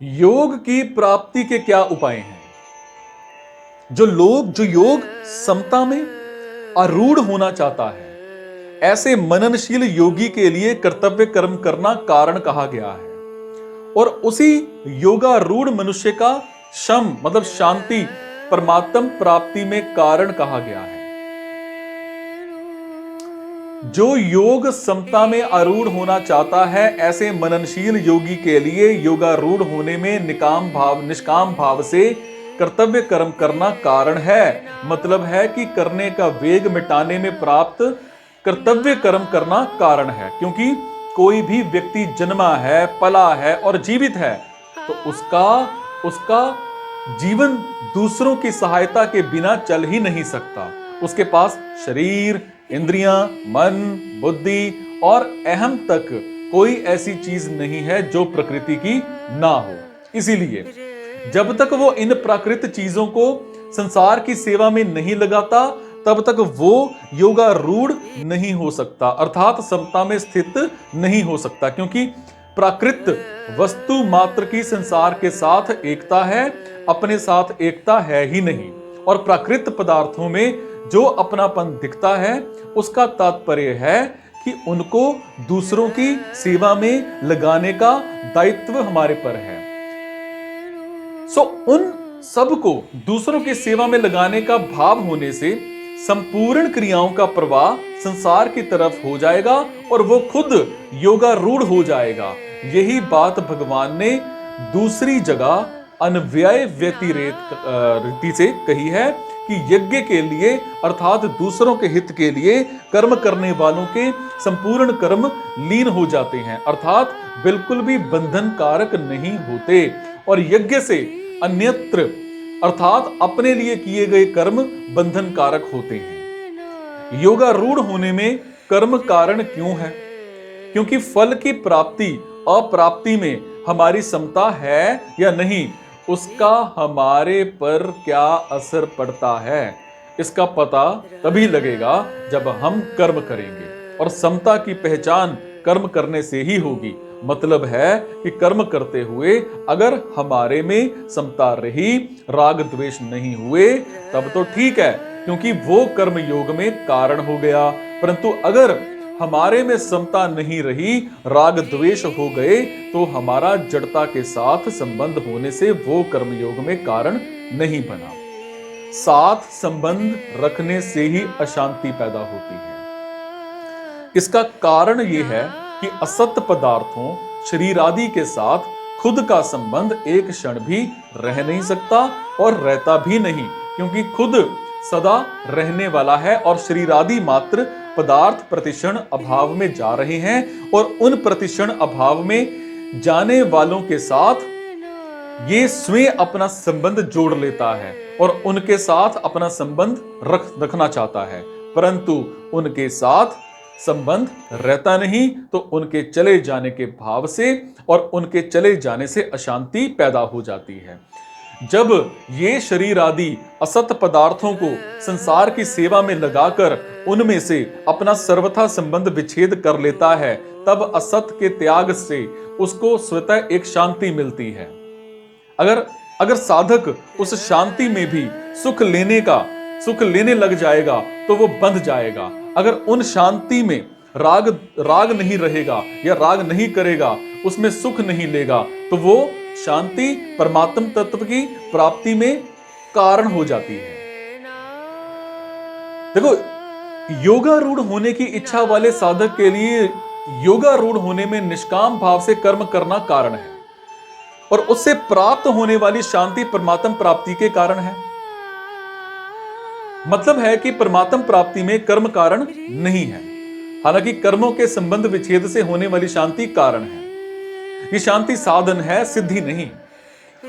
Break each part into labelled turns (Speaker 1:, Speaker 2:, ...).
Speaker 1: योग की प्राप्ति के क्या उपाय हैं? जो योग समता में आरूढ़ होना चाहता है, ऐसे मननशील योगी के लिए कर्तव्य कर्म करना कारण कहा गया है। और उसी योगारूढ़ मनुष्य का शम मतलब शांति परमात्म प्राप्ति में कारण कहा गया है। जो योग समता में आरूढ़ होना चाहता है, ऐसे मननशील योगी के लिए योगारूढ़ होने में निष्काम भाव से कर्तव्य कर्म करना कारण है। मतलब है कि करने का वेग मिटाने में प्राप्त कर्तव्य कर्म करना कारण है। क्योंकि कोई भी व्यक्ति जन्मा है, पला है और जीवित है, तो उसका जीवन दूसरों की सहायता के बिना चल ही नहीं सकता। उसके पास शरीर, इंद्रियां, मन, बुद्धि और अहम तक कोई ऐसी चीज नहीं है जो प्रकृति की ना हो। इसीलिए जब तक वो इन प्राकृत चीजों को संसार की सेवा में नहीं लगाता, तब तक वो योगारूढ़ नहीं हो सकता, अर्थात समता में स्थित नहीं हो सकता। क्योंकि प्राकृत वस्तु मात्र की संसार के साथ एकता है, अपने साथ एकता है ही नहीं। और प्राकृत पदार्थों में जो अपनापन दिखता है, उसका तात्पर्य है कि उनको दूसरों की सेवा में लगाने का दायित्व हमारे पर है। उन सबको दूसरों की सेवा में लगाने का भाव होने से संपूर्ण क्रियाओं का प्रवाह संसार की तरफ हो जाएगा और वो खुद योगारूढ़ हो जाएगा। यही बात भगवान ने दूसरी जगह अन्वय रीति से कही है कि यज्ञ के लिए अर्थात दूसरों के हित के लिए कर्म करने वालों के संपूर्ण कर्म लीन हो जाते हैं, अर्थात बिल्कुल भी बंधन कारक नहीं होते। और यज्ञ से अन्यत्र अर्थात अपने लिए किए गए कर्म बंधन कारक होते हैं। योगारूढ़ होने में कर्म कारण क्यों है? क्योंकि फल की प्राप्ति अप्राप्ति में हमारी समता है या नहीं, उसका हमारे पर क्या असर पड़ता है, इसका पता तभी लगेगा जब हम कर्म करेंगे। और समता की पहचान कर्म करने से ही होगी। मतलब है कि कर्म करते हुए अगर हमारे में समता रही, राग द्वेष नहीं हुए, तब तो ठीक है, क्योंकि वो कर्म योग में कारण हो गया। परंतु अगर हमारे में समता नहीं रही, राग द्वेष हो गए, तो हमारा जड़ता के साथ संबंध होने से वो कर्मयोग में कारण नहीं बना। साथ संबंध रखने से ही अशांति पैदा होती है। इसका कारण यह है कि असत पदार्थों, शरीर आदि के साथ खुद का संबंध एक क्षण भी रह नहीं सकता और रहता भी नहीं, क्योंकि खुद सदा रहने वाला है और शरीर आदि मात्र पदार्थ प्रतिक्षण अभाव में जा रहे हैं। और उन प्रतिक्षण अभाव में जाने वालों के साथ ये स्वयं अपना संबंध जोड़ लेता है और उनके साथ अपना संबंध रखना चाहता है, परंतु उनके साथ संबंध रहता नहीं, तो उनके चले जाने के भाव से और उनके चले जाने से अशांति पैदा हो जाती है। जब ये शरीर आदि असत पदार्थों को संसार की सेवा में लगाकर उनमें से अपना सर्वथा संबंध विच्छेद कर लेता है, तब असत के त्याग से उसको स्वतः एक शांति मिलती है। अगर साधक उस शांति में भी सुख लेने लग जाएगा, तो वो बंध जाएगा। अगर उन शांति में राग नहीं रहेगा या राग नहीं करेगा, उसमें सुख नहीं लेगा, तो वो शांति परमात्म तत्व की प्राप्ति में कारण हो जाती है। देखो, योगारूढ़ होने की इच्छा वाले साधक के लिए योगारूढ़ होने में निष्काम भाव से कर्म करना कारण है और उससे प्राप्त होने वाली शांति परमात्म प्राप्ति के कारण है। मतलब है कि परमात्म प्राप्ति में कर्म कारण नहीं है, हालांकि कर्मों के संबंध विच्छेद से होने वाली शांति कारण है। ये शांति साधन है, सिद्धि नहीं।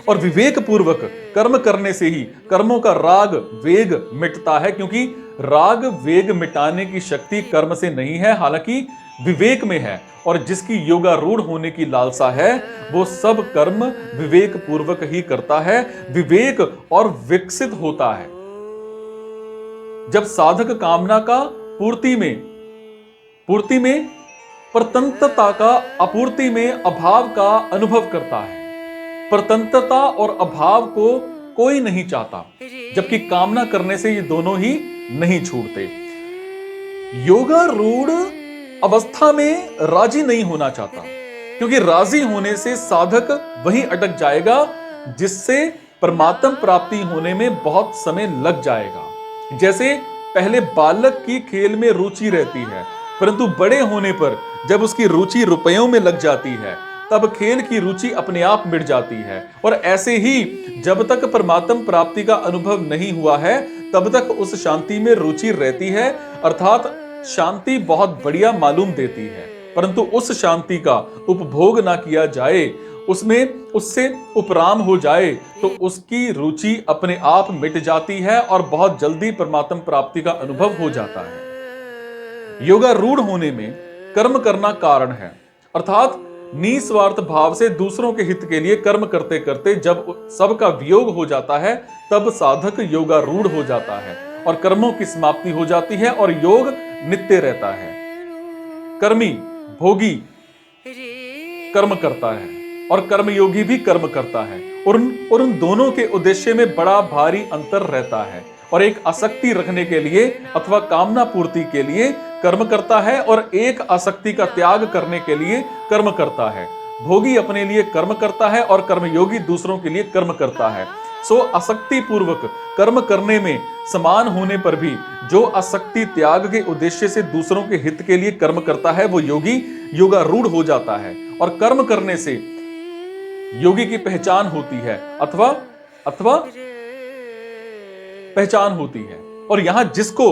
Speaker 1: और विवेक पूर्वक कर्म करने से ही कर्मों का राग वेग मिटता है, क्योंकि राग वेग मिटाने की शक्ति कर्म से नहीं है, हालांकि विवेक में है। और जिसकी योगारूढ़ होने की लालसा है, वो सब कर्म विवेक पूर्वक ही करता है, विवेक और विकसित होता है। जब साधक कामना का पूर्ति में परतंत्रता का अपूर्ति में अभाव का अनुभव करता है, परतंत्रता और अभाव को कोई नहीं चाहता, जबकि कामना करने से ये दोनों ही नहीं छूटते। योगारूढ़ अवस्था में राजी नहीं होना चाहता, क्योंकि राजी होने से साधक वहीं अटक जाएगा, जिससे परमात्म प्राप्ति होने में बहुत समय लग जाएगा। जैसे पहले बालक की खेल में रुचि रहती है, परंतु बड़े होने पर जब उसकी रुचि रुपयों में लग जाती है, तब खेल की रुचि अपने आप मिट जाती है। और ऐसे ही जब तक परमात्म प्राप्ति का अनुभव नहीं हुआ है, तब तक उस शांति में रुचि रहती है, अर्थात शांति बहुत बढ़िया मालूम देती है, परंतु उस शांति का उपभोग ना किया जाए, उससे उपराम हो जाए, तो उसकी रुचि अपने आप मिट जाती है और बहुत जल्दी परमात्म प्राप्ति का अनुभव हो जाता है। योगारूढ़ होने में कर्म करना कारण है, अर्थात निस्वार्थ भाव से दूसरों के हित के लिए कर्म करते करते जब सबका वियोग हो जाता है, तब साधक योगारूढ़ हो जाता है और कर्मों की समाप्ति हो जाती है और योग नित्य रहता है। कर्मी भोगी कर्म करता है और कर्मयोगी भी कर्म करता है, और उन दोनों के उद्देश्य में बड़ा भारी अंतर रहता है। और एक आसक्ति रखने के लिए अथवा कामना पूर्ति के लिए कर्म करता है, और एक आसक्ति का त्याग करने के लिए कर्म करता है। भोगी अपने लिए कर्म करता है और कर्मयोगी दूसरों के लिए कर्म करता है। सो आसक्ति पूर्वक कर्म करने में समान होने पर भी जो आसक्ति त्याग के उद्देश्य से दूसरों के हित के लिए कर्म करता है, वो योगी योगारूढ़ हो जाता है। और कर्म करने से योगी की पहचान होती है, अथवा पहचान होती है। और यहां जिसको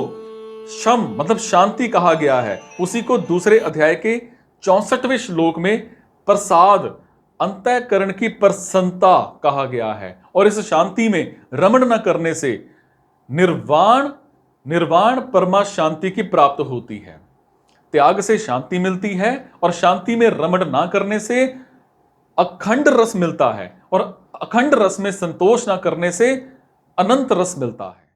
Speaker 1: शम मतलब शांति कहा गया है, उसी को दूसरे अध्याय के 64वें श्लोक में प्रसाद अंतःकरण की प्रसन्नता कहा गया है। और इस शांति में रमण न करने से निर्वाण परमा शांति की प्राप्त होती है। त्याग से शांति मिलती है और शांति में रमण ना करने से अखंड रस मिलता है, और अखंड रस में संतोष ना करने से अनंत रस मिलता है।